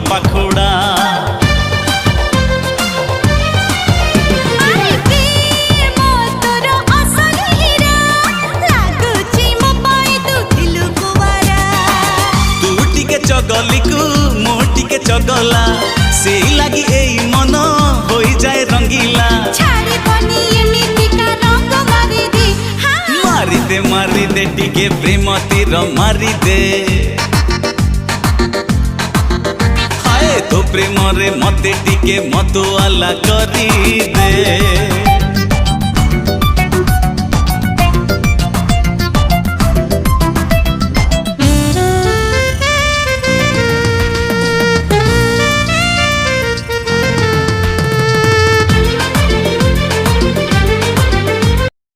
पाखुड़ा चगली को मोटी के चगला से लगी ए मन हो जाए रंगीला मारी दे टिके प्रेम तीर मारी दे हाय तो प्रेम रे मते टिके मतवाला करी दे।